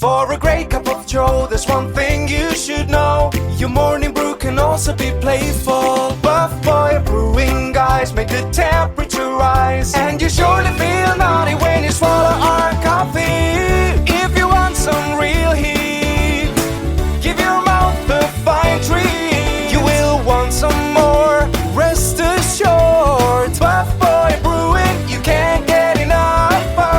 For a great cup of joe, there's one thing you should know. Your morning brew can also be playful. Buff Boy Brewing guys make the temperature rise, and you surely feel naughty when you swallow our coffee. If you want some real heat, give your mouth a fine treat. You will want some more, rest assured. Buff Boy Brewing, you can't get enough of.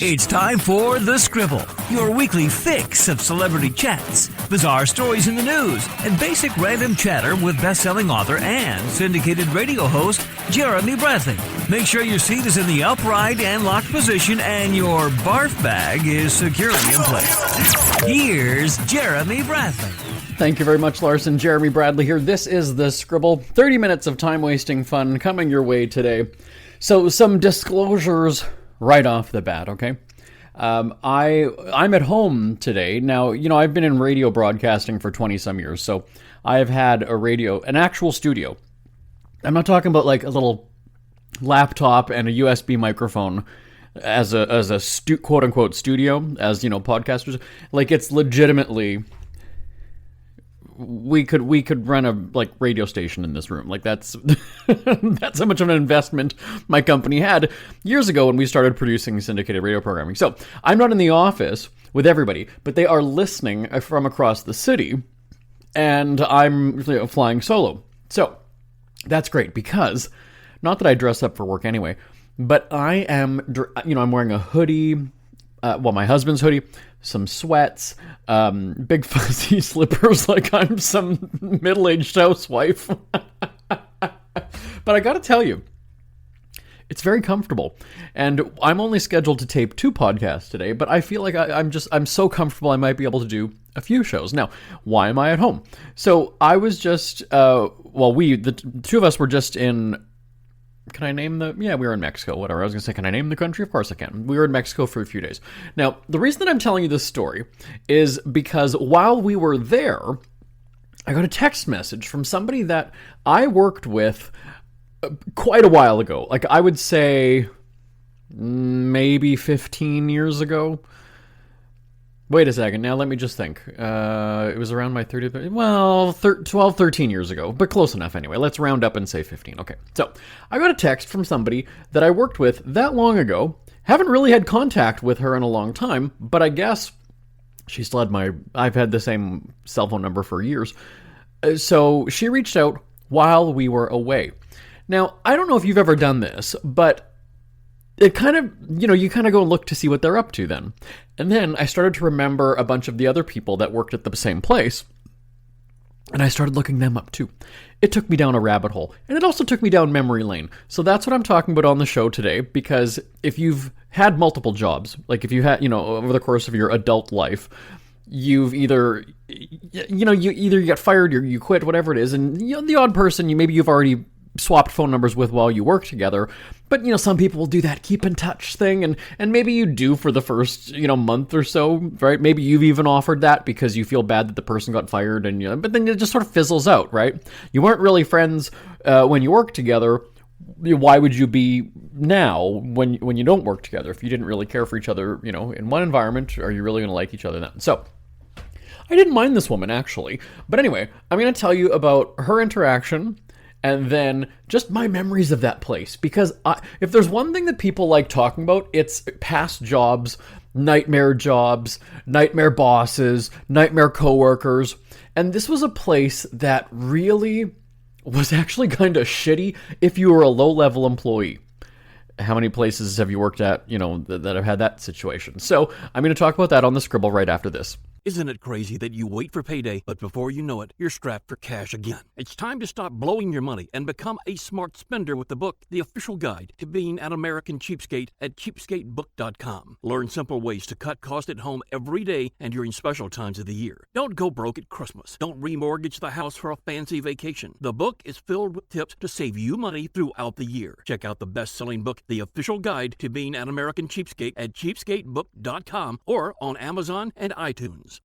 It's time for The Scribble, your weekly fix of celebrity chats, bizarre stories in the news, and basic random chatter with best-selling author and syndicated radio host Jeremy Bradley. Make sure your seat is in the upright and locked position and your barf bag is securely in place. Here's Jeremy Bradley. Thank you very much, Larson. Jeremy Bradley here. This is The Scribble. 30 minutes of time-wasting fun coming your way today. So some disclosures right off the bat, okay? I'm at home today. Now, I've been in radio broadcasting for 20-some years, so I've had an actual studio. I'm not talking about like a little laptop and a USB microphone as a quote-unquote studio, as, podcasters. Like, it's legitimately... We could run a radio station in this room. Like, that's that's how much of an investment my company had years ago when we started producing syndicated radio programming. So I'm not in the office with everybody, but they are listening from across the city, and I'm flying solo. So that's great because, not that I dress up for work anyway, but I am, I'm wearing a hoodie, my husband's hoodie, some sweats, big fuzzy slippers like I'm some middle-aged housewife. But I gotta tell you, it's very comfortable. And I'm only scheduled to tape 2 podcasts today, but I feel like I'm so comfortable I might be able to do a few shows. Now, why am I at home? So I was just, the 2 of us were just in... Can I name we were in Mexico, whatever. I was going to say, can I name the country? Of course I can. We were in Mexico for a few days. Now, the reason that I'm telling you this story is because while we were there, I got a text message from somebody that I worked with quite a while ago. Like, I would say maybe 15 years ago. Wait a second. Now, let me just think. It was around my 30th... Well, 12, 13 years ago, but close enough anyway. Let's round up and say 15. Okay. So, I got a text from somebody that I worked with that long ago. Haven't really had contact with her in a long time, but I guess she still had I've had the same cell phone number for years. So, she reached out while we were away. Now, I don't know if you've ever done this, but... it kind of, you kind of go look to see what they're up to then. And then I started to remember a bunch of the other people that worked at the same place. And I started looking them up too. It took me down a rabbit hole. And it also took me down memory lane. So that's what I'm talking about on the show today. Because if you've had multiple jobs, like if you had, over the course of your adult life, you've either, you got fired or you quit, whatever it is. And the odd person, maybe you've already swapped phone numbers with while you work together. But, some people will do that keep in touch thing. And maybe you do for the first, month or so, right? Maybe you've even offered that because you feel bad that the person got fired and, but then it just sort of fizzles out, right? You weren't really friends when you worked together. Why would you be now when you don't work together? If you didn't really care for each other, in one environment, are you really going to like each other then? So, I didn't mind this woman, actually. But anyway, I'm going to tell you about her interaction and then just my memories of that place. Because if there's one thing that people like talking about, it's past jobs, nightmare bosses, nightmare coworkers. And this was a place that really was actually kind of shitty if you were a low-level employee. How many places have you worked at, that have had that situation? So I'm going to talk about that on the Scribble right after this. Isn't it crazy that you wait for payday, but before you know it, you're strapped for cash again? It's time to stop blowing your money and become a smart spender with the book, The Official Guide to Being an American Cheapskate at cheapskatebook.com. Learn simple ways to cut costs at home every day and during special times of the year. Don't go broke at Christmas. Don't remortgage the house for a fancy vacation. The book is filled with tips to save you money throughout the year. Check out the best-selling book, The Official Guide to Being an American Cheapskate at cheapskatebook.com or on Amazon and iTunes.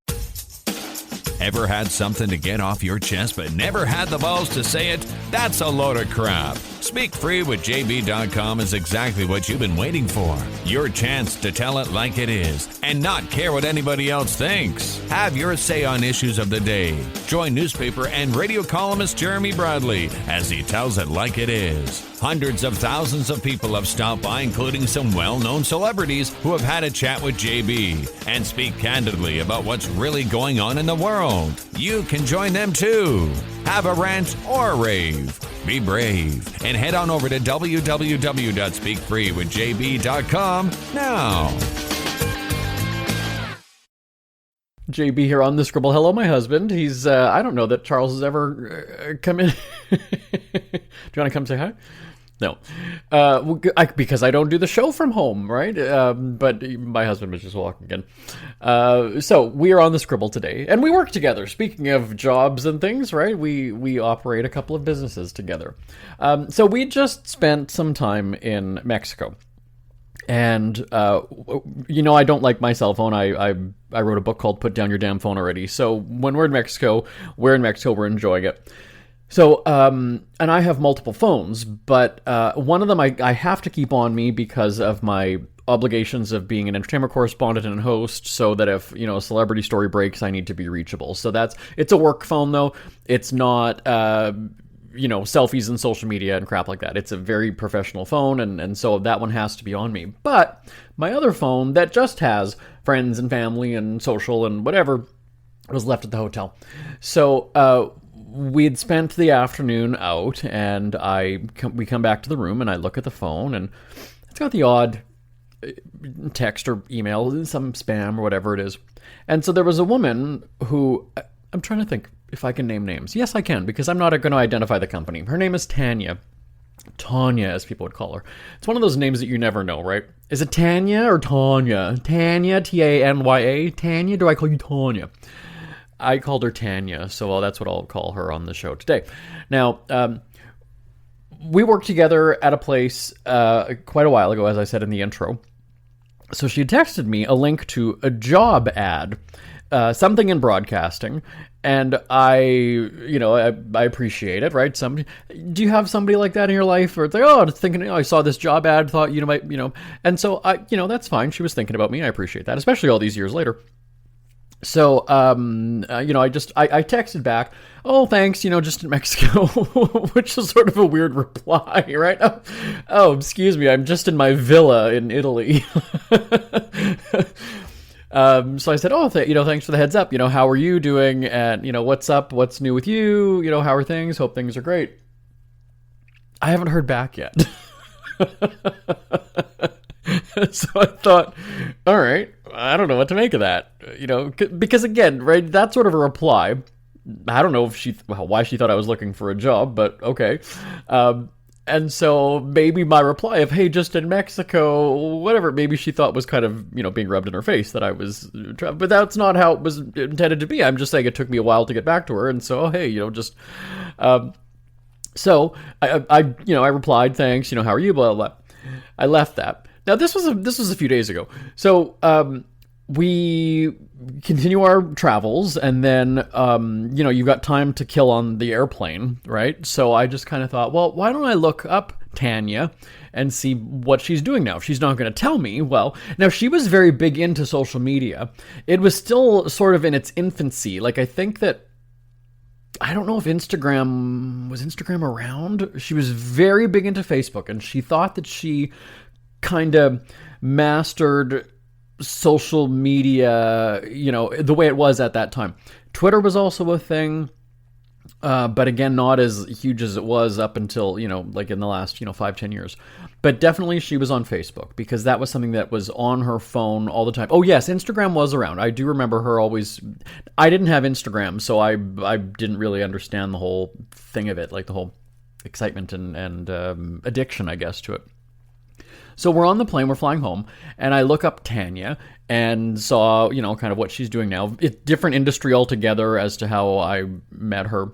Ever had something to get off your chest but never had the balls to say it? That's a load of crap. SpeakFreeWithJB.com is exactly what you've been waiting for. Your chance to tell it like it is and not care what anybody else thinks. Have your say on issues of the day. Join newspaper and radio columnist Jeremy Bradley as he tells it like it is. Hundreds of thousands of people have stopped by, including some well-known celebrities who have had a chat with JB and speak candidly about what's really going on in the world. You can join them too. Have a rant or a rave. Be brave and head on over to www.speakfreewithjb.com now. JB here on the Scribble. Hello, my husband. He's, I don't know that Charles has ever come in. Do you want to come say hi? No. Because I don't do the show from home, right? But my husband was just walking in. So we are on the Scribble today, and we work together. Speaking of jobs and things, right? We operate a couple of businesses together. So we just spent some time in Mexico. And, I don't like my cell phone. I wrote a book called Put Down Your Damn Phone Already. So when we're in Mexico, we're enjoying it. So, and I have multiple phones, but one of them I have to keep on me because of my obligations of being an entertainment correspondent and host, so that if, a celebrity story breaks, I need to be reachable. So it's a work phone, though. It's not... selfies and social media and crap like that. It's a very professional phone, and so that one has to be on me. But my other phone that just has friends and family and social and whatever was left at the hotel. So we'd spent the afternoon out, and we come back to the room, and I look at the phone, and it's got the odd text or email, some spam or whatever it is. And so there was a woman who... I'm trying to think if I can name names. Yes, I can, because I'm not going to identify the company. Her name is Tanya. Tanya, as people would call her. It's one of those names that you never know, right? Is it Tanya or Tanya? Tanya, Tanya. Tanya, do I call you Tanya? I called her Tanya, so that's what I'll call her on the show today. Now, we worked together at a place quite a while ago, as I said in the intro. So she texted me a link to a job ad, something in broadcasting, and I appreciate it, right? Do you have somebody like that in your life, or it's like, I was thinking, I saw this job ad, thought you might, and so that's fine. She was thinking about me. I appreciate that, especially all these years later. So, I texted back, oh, thanks, just in Mexico, which is sort of a weird reply, right? Oh, excuse me, I'm just in my villa in Italy. So I said, thanks for the heads up. How are you doing? And, what's up? What's new with you? How are things? Hope things are great. I haven't heard back yet. So I thought, all right, I don't know what to make of that. Because again, right, that's sort of a reply. I don't know why she thought I was looking for a job, but okay. And so maybe my reply of, hey, just in Mexico, whatever, maybe she thought was kind of, being rubbed in her face that I was, but that's not how it was intended to be. I'm just saying it took me a while to get back to her. And so, hey, so I replied, thanks, how are you, blah, blah, blah. I left that. Now, this was a few days ago. So, we continue our travels, and then, you've got time to kill on the airplane, right? So I just kind of thought, well, why don't I look up Tanya and see what she's doing now? If she's not going to tell me, well, now she was very big into social media. It was still sort of in its infancy. Like, I think that, I don't know if was Instagram around? She was very big into Facebook, and she thought that she kind of mastered social media, the way it was at that time. Twitter was also a thing, but again, not as huge as it was up until, like in the last, 5-10 years. But definitely she was on Facebook, because that was something that was on her phone all the time. Oh yes, Instagram was around. I do remember her always... I didn't have Instagram, so I didn't really understand the whole thing of it, like the whole excitement and addiction, I guess, to it. So we're on the plane, we're flying home, and I look up Tanya and saw, kind of what she's doing now. It's different industry altogether as to how I met her.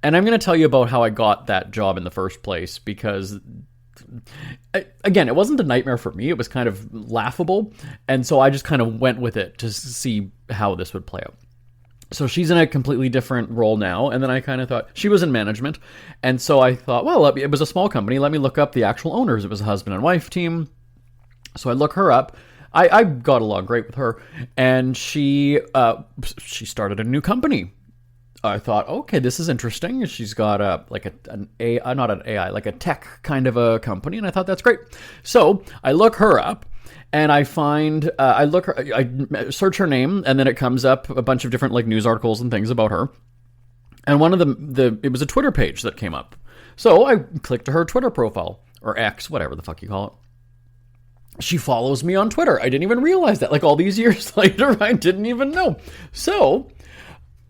And I'm going to tell you about how I got that job in the first place, because, again, it wasn't a nightmare for me. It was kind of laughable. And so I just kind of went with it to see how this would play out. So she's in a completely different role now. And then I kind of thought, she was in management. And so I thought, well, it was a small company. Let me look up the actual owners. It was a husband and wife team. So I look her up. I got along great with her. And she started a new company. I thought, okay, this is interesting. She's got like a tech kind of a company. And I thought, that's great. So I look her up. And I find, I search her name, and then it comes up a bunch of different like news articles and things about her. And one of it was a Twitter page that came up. So I clicked to her Twitter profile, or X, whatever the fuck you call it. She follows me on Twitter. I didn't even realize that. Like all these years later, I didn't even know. So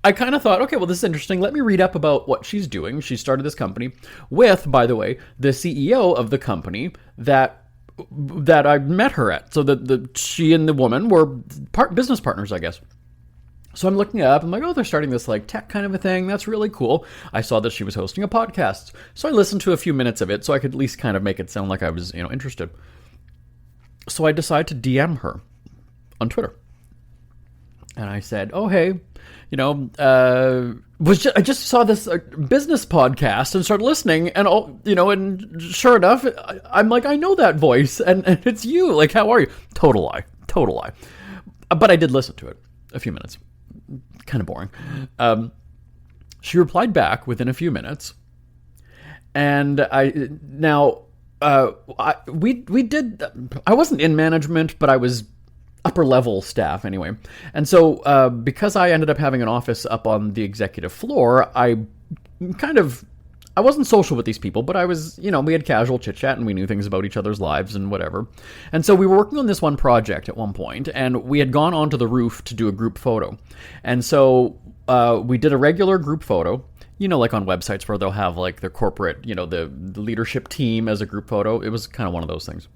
I kind of thought, okay, well, this is interesting. Let me read up about what she's doing. She started this company with, by the way, the CEO of the company that I met her at. So she and the woman were business partners, I guess. So I'm looking it up. I'm like, oh, they're starting this like tech kind of a thing. That's really cool. I saw that she was hosting a podcast. So I listened to a few minutes of it so I could at least kind of make it sound like I was, interested. So I decided to DM her on Twitter. And I said, oh, hey, I just saw this business podcast and started listening, and and sure enough, I'm like, I know that voice, and it's you. Like, how are you? Total lie. But I did listen to it a few minutes. Kind of boring. She replied back within a few minutes, and I wasn't in management, but I was upper level staff anyway. And so because I ended up having an office up on the executive floor, I wasn't social with these people, but I was, we had casual chit chat and we knew things about each other's lives and whatever. And so we were working on this one project at one point, and we had gone onto the roof to do a group photo. And so we did a regular group photo, like on websites where they'll have like the corporate, the leadership team as a group photo. It was kind of one of those things.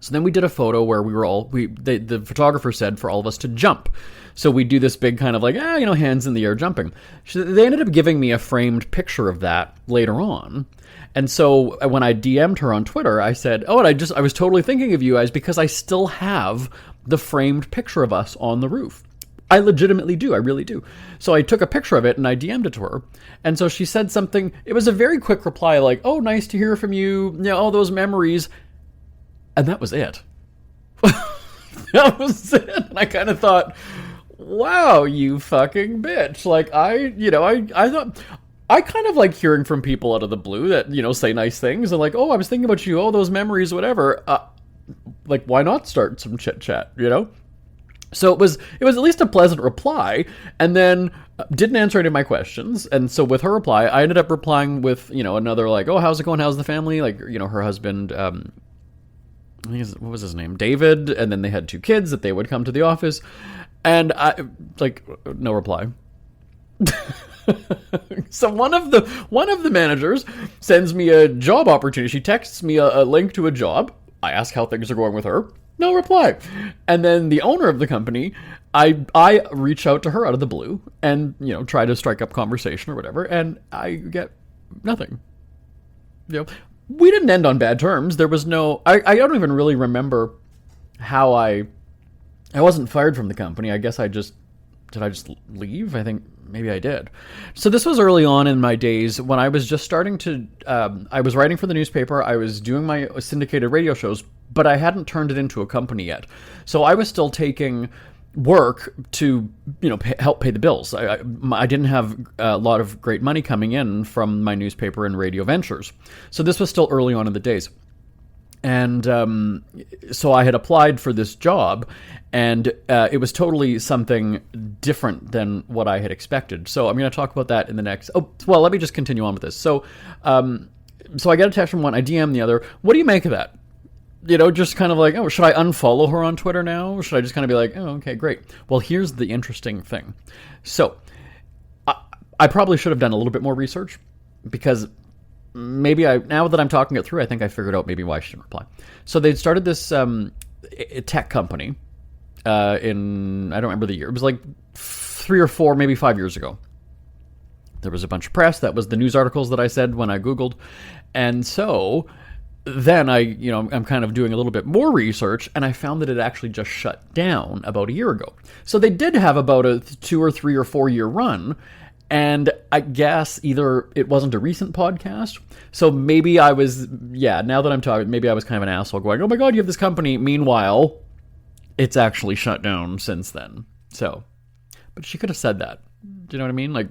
So then we did a photo where the photographer said for all of us to jump. So we do this big kind of like, hands in the air jumping. They ended up giving me a framed picture of that later on. And so when I DM'd her on Twitter, I said, oh, and I was totally thinking of you guys because I still have the framed picture of us on the roof. I legitimately do. I really do. So I took a picture of it and I DM'd it to her. And so she said something. It was a very quick reply like, oh, nice to hear from you. All those memories. And that was it. That was it. And I kind of thought, wow, you fucking bitch. Like, I thought, I kind of like hearing from people out of the blue that, say nice things. And like, oh, I was thinking about you, oh, those memories, whatever. Like, why not start some chit chat, So it was at least a pleasant reply, and then didn't answer any of my questions. And so with her reply, I ended up replying with, another like, oh, how's it going? How's the family? Like, her husband, what was his name? David. And then they had 2 kids that they would come to the office. And I, like, no reply. So one of the managers sends me a job opportunity. She texts me a link to a job. I ask how things are going with her. No reply. And then the owner of the company, I reach out to her out of the blue and, try to strike up conversation or whatever. And I get nothing. We didn't end on bad terms. There was no, I don't even really remember how I wasn't fired from the company. I guess did I just leave? I think maybe I did. So this was early on in my days when I was just starting to, I was writing for the newspaper. I was doing my syndicated radio shows, but I hadn't turned it into a company yet. So I was still taking work to, help pay the bills. I didn't have a lot of great money coming in from my newspaper and radio ventures. So this was still early on in the days. And so I had applied for this job, and it was totally something different than what I had expected. So I'm going to talk about that in the next... Oh, well, let me just continue on with this. So I get a text from one, I DM the other. What do you make of that? Just kind of like, oh, should I unfollow her on Twitter now? Or should I just kind of be like, oh, okay, great. Well, here's the interesting thing. So I probably should have done a little bit more research, because maybe now that I'm talking it through, I think I figured out maybe why I shouldn't reply. So they'd started this tech company I don't remember the year. It was like 3 or 4, maybe 5 years ago. There was a bunch of press. That was the news articles that I said when I Googled. And so then I'm kind of doing a little bit more research, and I found that it actually just shut down about a year ago. So they did have about a 2 or 3 or 4 year run, and I guess either it wasn't a recent podcast, so maybe I was, now that I'm talking, maybe I was kind of an asshole going, oh my god, you have this company. Meanwhile, it's actually shut down since then. So, but she could have said that. Do you know what I mean? Like,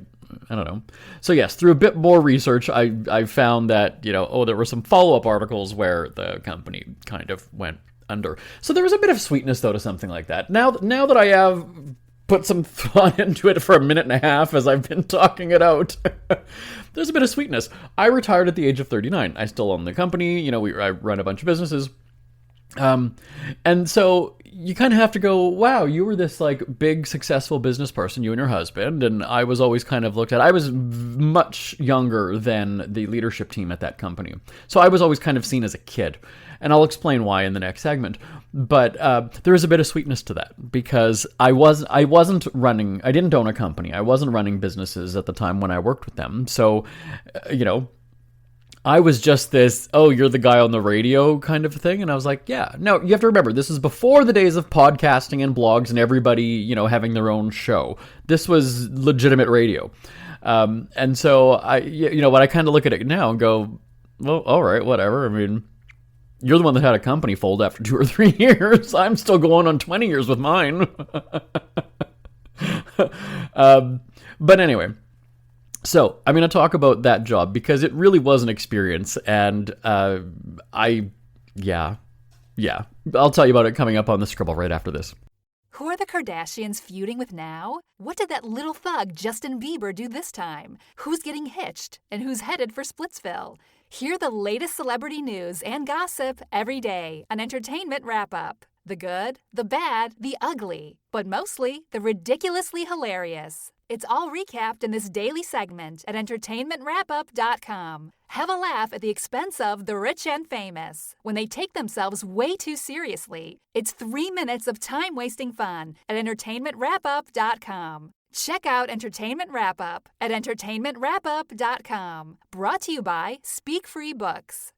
I don't know. So yes, through a bit more research, I found that, there were some follow-up articles where the company kind of went under. So there was a bit of sweetness, though, to something like that. Now that I have put some thought into it for a minute and a half as I've been talking it out, there's a bit of sweetness. I retired at the age of 39. I still own the company. I run a bunch of businesses. And so you kind of have to go, wow, you were this like big successful business person, you and your husband, and I was always kind of looked at, I was much younger than the leadership team at that company. So I was always kind of seen as a kid, and I'll explain why in the next segment. But there is a bit of sweetness to that, because I didn't own a company. I wasn't running businesses at the time when I worked with them. So, I was just this, oh, you're the guy on the radio kind of thing. And I was like, yeah. No, you have to remember, this is before the days of podcasting and blogs and everybody, having their own show. This was legitimate radio. And so when I kind of look at it now and go, well, all right, whatever. I mean, you're the one that had a company fold after 2 or 3 years. I'm still going on 20 years with mine. But anyway. So, I'm going to talk about that job because it really was an experience, and I'll tell you about it coming up on the Scribble right after this. Who are the Kardashians feuding with now? What did that little thug Justin Bieber do this time? Who's getting hitched? And who's headed for Splitsville? Hear the latest celebrity news and gossip every day on Entertainment Wrap-Up. The good, the bad, the ugly, but mostly the ridiculously hilarious. It's all recapped in this daily segment at entertainmentwrapup.com. Have a laugh at the expense of the rich and famous when they take themselves way too seriously. It's 3 minutes of time-wasting fun at entertainmentwrapup.com. Check out Entertainment Wrap-Up at entertainmentwrapup.com. Brought to you by Speak Free Books.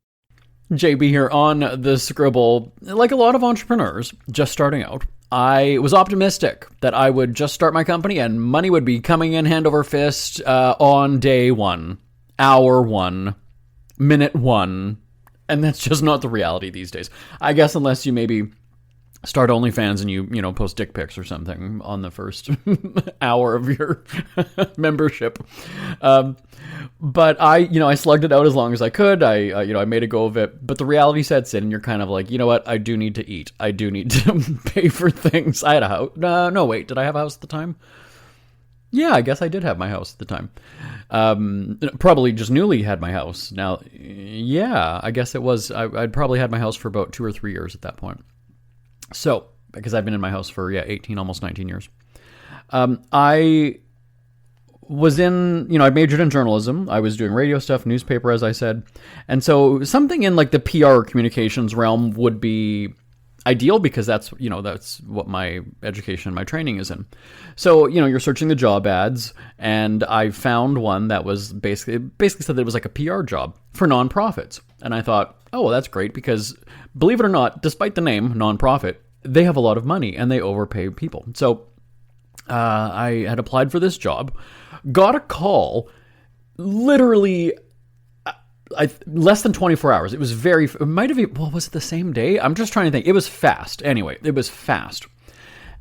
JB here on the Scribble. Like a lot of entrepreneurs just starting out, I was optimistic that I would just start my company and money would be coming in hand over fist on day 1, hour 1, minute 1. And that's just not the reality these days. I guess unless you maybe start OnlyFans and you post dick pics or something on the first hour of your membership. But I slugged it out as long as I could. I made a go of it. But the reality sets in and you're kind of like, you know what? I do need to eat. I do need to pay for things. I had a house. No, wait. Did I have a house at the time? Yeah, I guess I did have my house at the time. Probably just newly had my house. Now, yeah, I guess it was. I'd probably had my house for about 2 or 3 years at that point. So, because I've been in my house for, 18, almost 19 years. I was I majored in journalism. I was doing radio stuff, newspaper, as I said. And so something in like the PR communications realm would be ideal because that's what my education and my training is in. So, you're searching the job ads and I found one that was basically said that it was like a PR job for nonprofits. And I thought, oh, well, that's great because believe it or not, despite the name nonprofit, they have a lot of money and they overpay people. So I had applied for this job, got a call literally less than 24 hours. It was it might have been, was it the same day? I'm just trying to think. It was fast. Anyway, it was fast.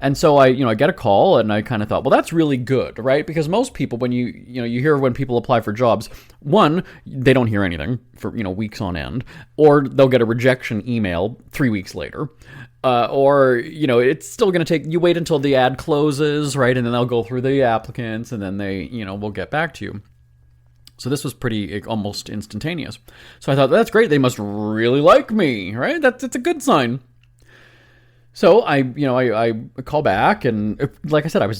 And so I get a call and I kind of thought, well, that's really good, right? Because most people, when you hear when people apply for jobs, one, they don't hear anything for, weeks on end, or they'll get a rejection email 3 weeks later. Or, it's still going to take, you wait until the ad closes, right? And then they'll go through the applicants and then they, will get back to you. So this was pretty almost instantaneous. So I thought, that's great. They must really like me, right? That's a good sign. So I call back and like I said, I'm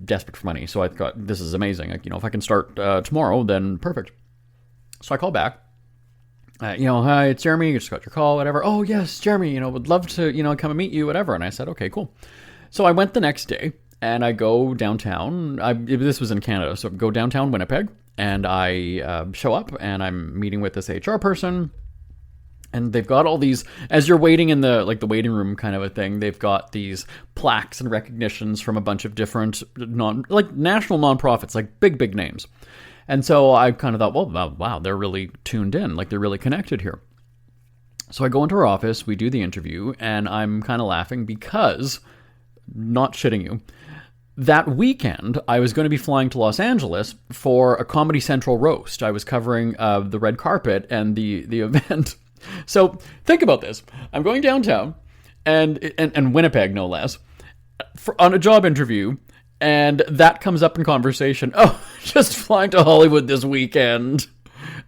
desperate for money. So I thought, this is amazing. If I can start tomorrow, then perfect. So I call back. Hi, it's Jeremy. You just got your call, whatever. Oh, yes, Jeremy, would love to, come and meet you, whatever. And I said, okay, cool. So I went the next day and I go downtown. This was in Canada. So I go downtown Winnipeg and I show up and I'm meeting with this HR person. And they've got all these, as you're waiting in the waiting room kind of a thing, they've got these plaques and recognitions from a bunch of different national nonprofits, like big names. And so I kind of thought, well, wow, they're really tuned in, like they're really connected here. So I go into her office, we do the interview, and I'm kind of laughing because, not shitting you, that weekend I was going to be flying to Los Angeles for a Comedy Central roast. I was covering the red carpet and the event. So think about this. I'm going downtown and Winnipeg, no less, on a job interview, and that comes up in conversation. Oh, just flying to Hollywood this weekend.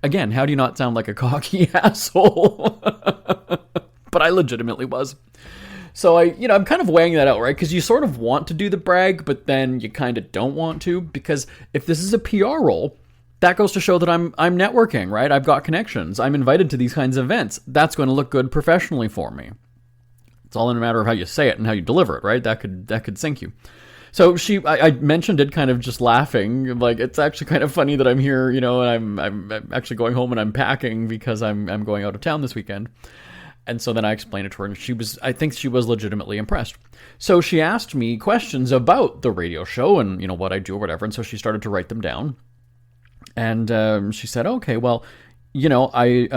Again, how do you not sound like a cocky asshole? But I legitimately was. So I'm kind of weighing that out, right? Because you sort of want to do the brag, but then you kind of don't want to, because if this is a PR role, that goes to show that I'm networking, right? I've got connections. I'm invited to these kinds of events. That's going to look good professionally for me. It's all in a matter of how you say it and how you deliver it, right? That could sink you. So I mentioned it kind of just laughing, like it's actually kind of funny that I'm here, and I'm actually going home and I'm packing because I'm going out of town this weekend. And so then I explained it to her, and I think she was legitimately impressed. So she asked me questions about the radio show and what I do or whatever, and so she started to write them down. And she said, okay, well, I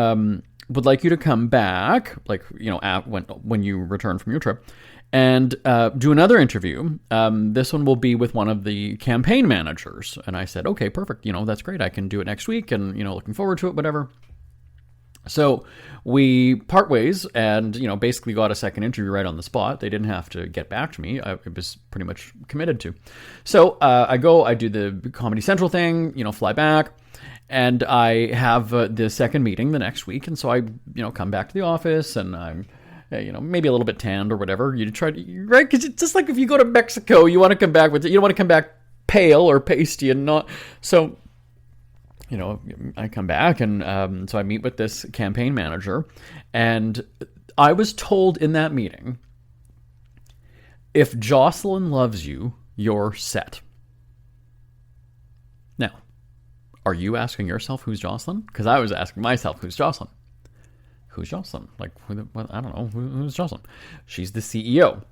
would like you to come back, when you return from your trip, and do another interview. This one will be with one of the campaign managers. And I said, okay, perfect. That's great. I can do it next week, and, looking forward to it, whatever. So we part ways and, basically got a second interview right on the spot. They didn't have to get back to me. It was pretty much committed to. So I do the Comedy Central thing, fly back, and I have the second meeting the next week. And so I, come back to the office, and I'm, maybe a little bit tanned or whatever. You try to, right? Because it's just like if you go to Mexico, you want to come back you don't want to come back pale or pasty and not. So I come back, and so I meet with this campaign manager, and I was told in that meeting, if Jocelyn loves you, you're set. Now, are you asking yourself who's Jocelyn? Because I was asking myself, who's Jocelyn? Who's Jocelyn? I don't know. Who's Jocelyn? She's the CEO.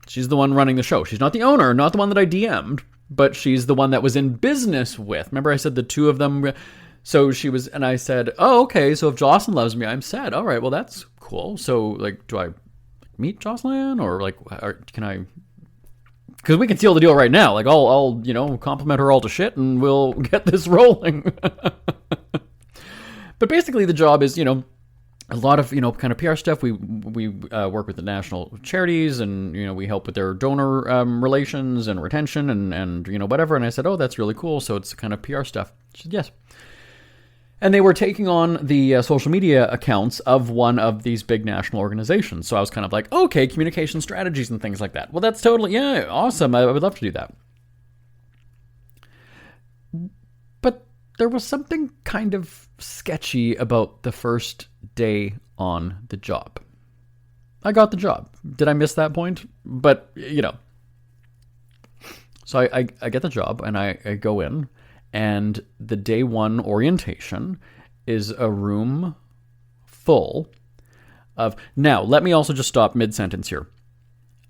She's the one running the show. She's not the owner, not the one that I DM'd, but she's the one that was in business with. Remember I said the two of them? So she was, and I said, oh, okay, so if Jocelyn loves me, I'm sad. All right, well, that's cool. So, do I meet Jocelyn, or can I, because we can seal the deal right now. I'll compliment her all to shit, and we'll get this rolling. But basically the job is, a lot of, kind of PR stuff. We work with the national charities, and, we help with their donor relations and retention and whatever. And I said, oh, that's really cool. So it's kind of PR stuff. She said, yes. And they were taking on the social media accounts of one of these big national organizations. So I was kind of like, okay, communication strategies and things like that. Well, that's totally, yeah, awesome. I would love to do that. But there was something kind of sketchy about the first day on the job. I got the job. Did I miss that point? But, So I get the job, and I go in, and the day one orientation is a room full of... Now, let me also just stop mid-sentence here.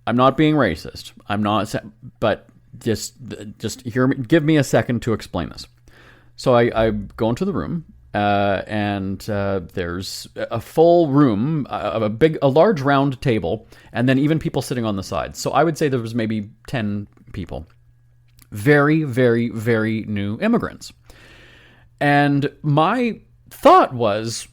I'm not being racist. I'm not... But just hear me. Give me a second to explain this. So I go into the room, and there's a full room, a large round table, and then even people sitting on the sides. So I would say there was maybe 10 people. Very, very, very new immigrants. And my thought was,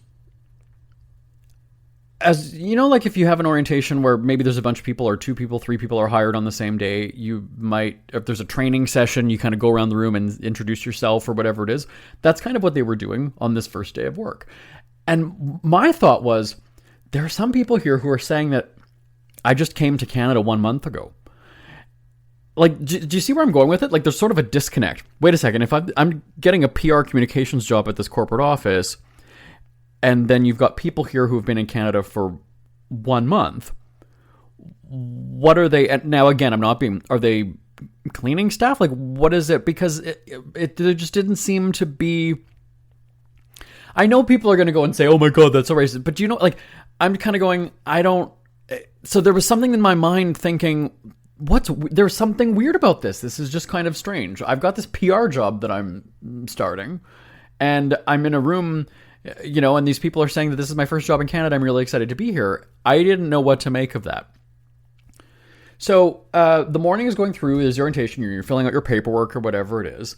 as if you have an orientation where maybe there's a bunch of people, or 2 people, 3 people are hired on the same day, you might, if there's a training session, you kind of go around the room and introduce yourself or whatever it is. That's kind of what they were doing on this first day of work. And my thought was, there are some people here who are saying that I just came to Canada 1 month ago. Do you see where I'm going with it? There's sort of a disconnect. Wait a second. If I'm getting a PR communications job at this corporate office, and then you've got people here who have been in Canada for 1 month, what are they? And now, again, are they cleaning staff? What is it? Because it just didn't seem to be... I know people are going to go and say, oh my God, that's so racist. But I'm kind of going, so there was something in my mind thinking, there's something weird about this. This is just kind of strange. I've got this PR job that I'm starting, and I'm in a room, and these people are saying that this is my first job in Canada. I'm really excited to be here. I didn't know what to make of that. So the morning is going through, there's orientation, you're filling out your paperwork or whatever it is,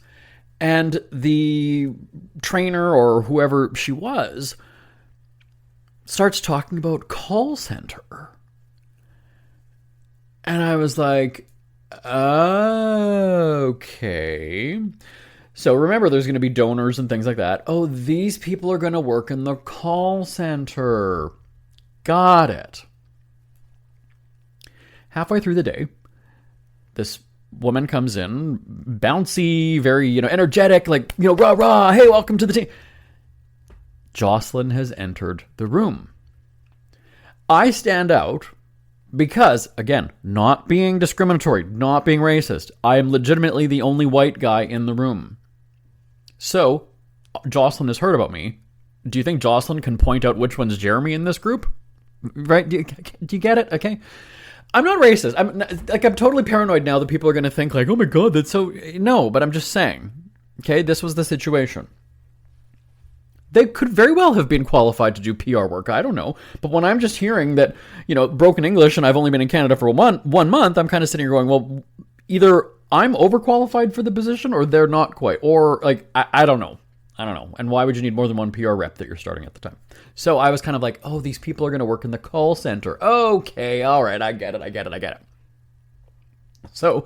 and the trainer or whoever she was starts talking about call center. And I was like, okay. So remember, there's going to be donors and things like that. Oh, these people are going to work in the call center. Got it. Halfway through the day, this woman comes in, bouncy, very, energetic, like, rah, rah, hey, welcome to the team. Jocelyn has entered the room. I stand out because, again, not being discriminatory, not being racist, I am legitimately the only white guy in the room. So, Jocelyn has heard about me. Do you think Jocelyn can point out which one's Jeremy in this group? Right? Do you get it? Okay. I'm not racist. I'm totally paranoid now that people are going to think like, oh my God, that's so... No, but I'm just saying. Okay, this was the situation. They could very well have been qualified to do PR work. I don't know. But when I'm just hearing that, broken English and I've only been in Canada for one month, I'm kind of sitting here going, well, either I'm overqualified for the position or they're not quite. Or, like, I don't know. I don't know. And why would you need more than one PR rep that you're starting at the time? So I was kind of like, oh, these people are going to work in the call center. Okay, all right, I get it. So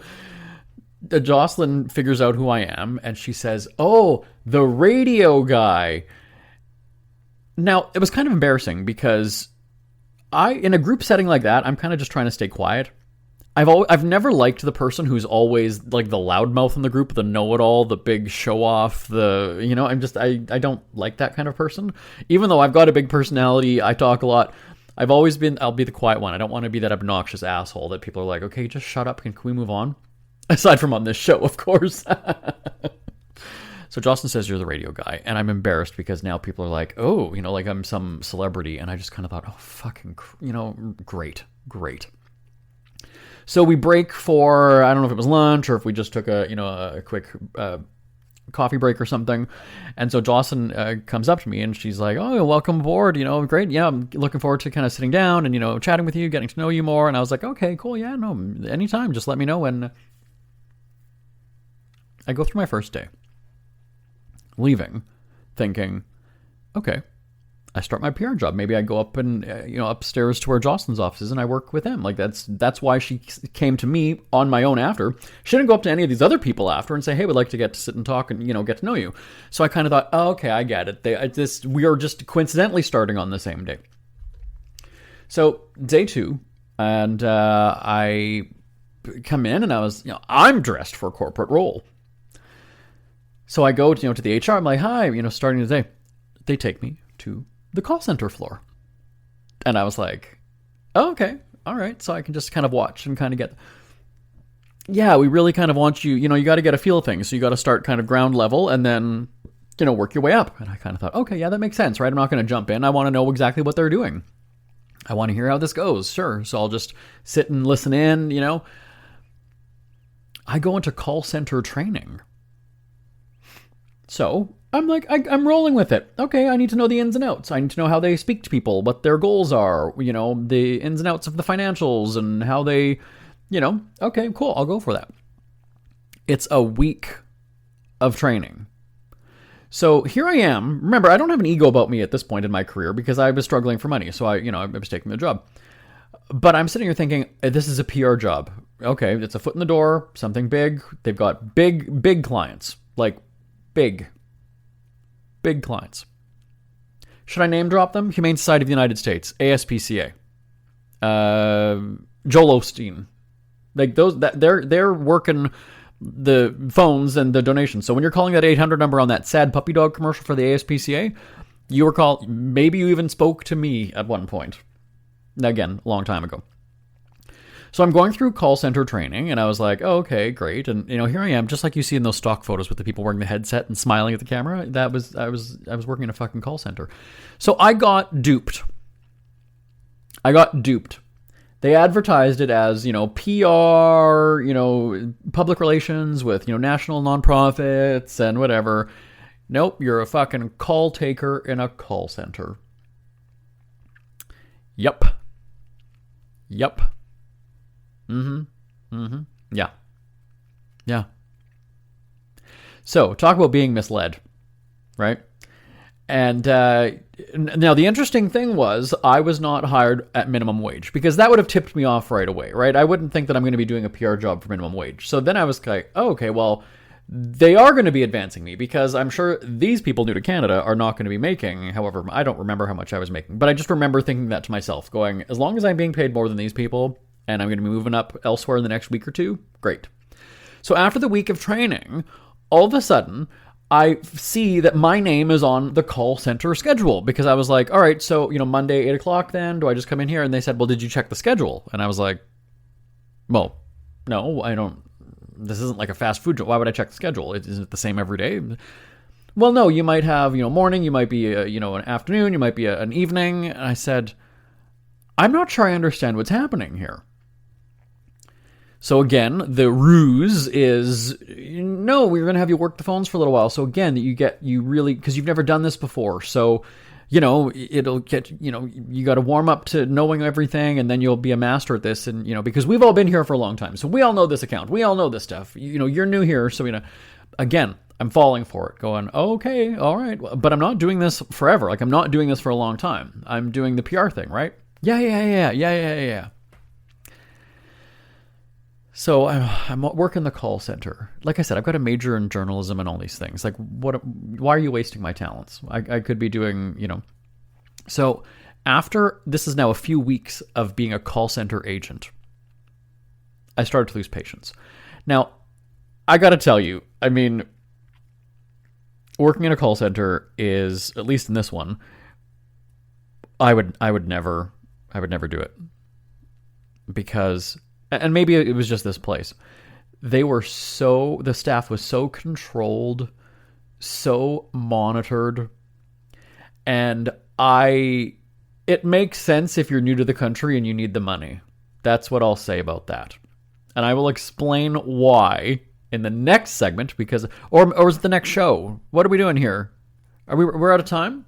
Jocelyn figures out who I am, and she says, oh, the radio guy. Now, it was kind of embarrassing because in a group setting like that, I'm kind of just trying to stay quiet. I've never liked the person who's always like the loudmouth in the group, the know-it-all, the big show-off, I don't like that kind of person. Even though I've got a big personality, I talk a lot, I'll be the quiet one. I don't want to be that obnoxious asshole that people are like, okay, just shut up, can we move on? Aside from on this show, of course. So Jocelyn says you're the radio guy, and I'm embarrassed because now people are like, oh, like I'm some celebrity, and I just kind of thought, oh, fucking, great. So we break for, I don't know if it was lunch or if we just took a quick coffee break or something. And so Jocelyn comes up to me and she's like, oh, welcome aboard, great. Yeah, I'm looking forward to kind of sitting down and, chatting with you, getting to know you more. And I was like, okay, cool. Yeah, no, anytime. Just let me know. And I go through my first day, leaving, thinking, okay, I start my PR job. Maybe I go up and upstairs to where Jocelyn's office is and I work with him. Like that's why she came to me on my own after. She didn't go up to any of these other people after and say, hey, we'd like to get to sit and talk and get to know you. So I kind of thought, oh, okay, I get it. We are just coincidentally starting on the same day. So day 2, and I come in and I was I'm dressed for a corporate role. So I go to the HR. I'm like, hi, starting today. They take me to the call center floor. And I was like, oh, okay, all right. So I can just kind of watch and kind of get, we really kind of want you, you got to get a feel of things. So you got to start kind of ground level and then, work your way up. And I kind of thought, okay, yeah, that makes sense, right? I'm not going to jump in. I want to know exactly what they're doing. I want to hear how this goes. Sure. So I'll just sit and listen in, I go into call center training. So I'm like, I'm rolling with it. Okay, I need to know the ins and outs. I need to know how they speak to people, what their goals are, the ins and outs of the financials and how they, okay, cool, I'll go for that. It's a week of training. So here I am. Remember, I don't have an ego about me at this point in my career because I was struggling for money. So I was taking the job. But I'm sitting here thinking, this is a PR job. Okay, it's a foot in the door, something big. They've got big clients, like big clients. Should I name drop them? Humane Society of the United States, ASPCA, Joel Osteen. Like those, they're working the phones and the donations. So when you're calling that 800 number on that sad puppy dog commercial for the ASPCA, you were called. Maybe you even spoke to me at one point. Again, a long time ago. So I'm going through call center training, and I was like, oh, okay, great. And, here I am, just like you see in those stock photos with the people wearing the headset and smiling at the camera. I was working in a fucking call center. So I got duped. I got duped. They advertised it as, PR, public relations with, national nonprofits and whatever. Nope, you're a fucking call taker in a call center. Yep. Yeah. So, talk about being misled, right? And now the interesting thing was I was not hired at minimum wage because that would have tipped me off right away, right? I wouldn't think that I'm going to be doing a PR job for minimum wage. So then I was like, oh, okay, well, they are going to be advancing me because I'm sure these people new to Canada are not going to be making, however, I don't remember how much I was making, but I just remember thinking that to myself, going, as long as I'm being paid more than these people and I'm going to be moving up elsewhere in the next week or two, great. So after the week of training, all of a sudden, I see that my name is on the call center schedule because I was like, all right, so, Monday, 8 o'clock then, do I just come in here? And they said, well, did you check the schedule? And I was like, well, no, I don't. This isn't like a fast food job. Why would I check the schedule? Isn't it the same every day? Well, no, you might have, morning, you might be, an afternoon, you might be an evening. And I said, I'm not sure I understand what's happening here. So again, the ruse is, no, we're going to have you work the phones for a little while. So again, because you've never done this before. So, it'll get, you got to warm up to knowing everything and then you'll be a master at this. And, because we've all been here for a long time. So we all know this account. We all know this stuff. You're new here. So, again, I'm falling for it going, okay, all right. But I'm not doing this forever. Like I'm not doing this for a long time. I'm doing the PR thing, right? Yeah. So I'm working the call center. Like I said, I've got a major in journalism and all these things. Like, why are you wasting my talents? I could be doing, So after, this is now a few weeks of being a call center agent, I started to lose patience. Now, I got to tell you, working in a call center is, at least in this one, I would never do it. Because... And maybe it was just this place. The staff was so controlled, so monitored, and it makes sense if you're new to the country and you need the money. That's what I'll say about that. And I will explain why in the next segment, or is it the next show? What are we doing here? We're out of time?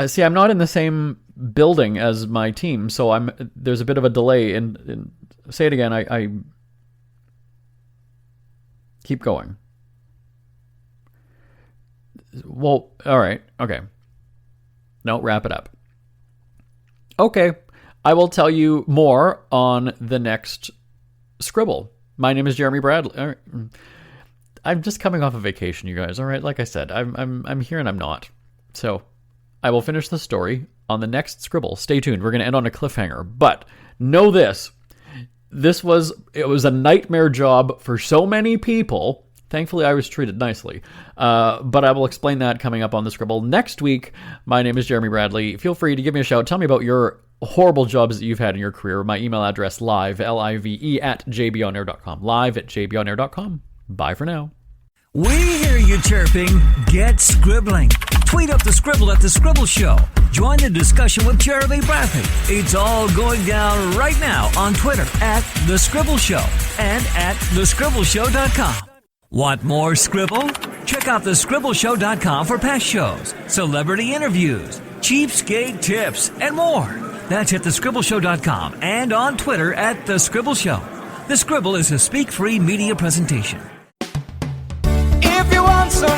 See, I'm not in the same building as my team, so there's a bit of a delay in say it again. I keep going. Well, all right. Okay. No, wrap it up. Okay. I will tell you more on the next Scribble. My name is Jeremy Bradley. I'm just coming off a vacation, you guys. All right. Like I said, I'm here and I'm not. So I will finish the story on the next Scribble. Stay tuned. We're going to end on a cliffhanger. But know this. It was a nightmare job for so many people. Thankfully, I was treated nicely. But I will explain that coming up on the Scribble next week. My name is Jeremy Bradley. Feel free to give me a shout. Tell me about your horrible jobs that you've had in your career. My email address, live, L-I-V-E, @jbonair.com. live@jbonair.com. Bye for now. We hear you chirping. Get scribbling. Tweet up the Scribble at The Scribble Show. Join the discussion with Jeremy Bradley. It's all going down right now on Twitter @The Scribble Show and @thescribbleshow.com. Want more Scribble? Check out thescribbleshow.com for past shows, celebrity interviews, cheapskate tips, and more. That's at thescribbleshow.com and on Twitter @The Scribble Show. The Scribble is a speak-free media presentation. If you want some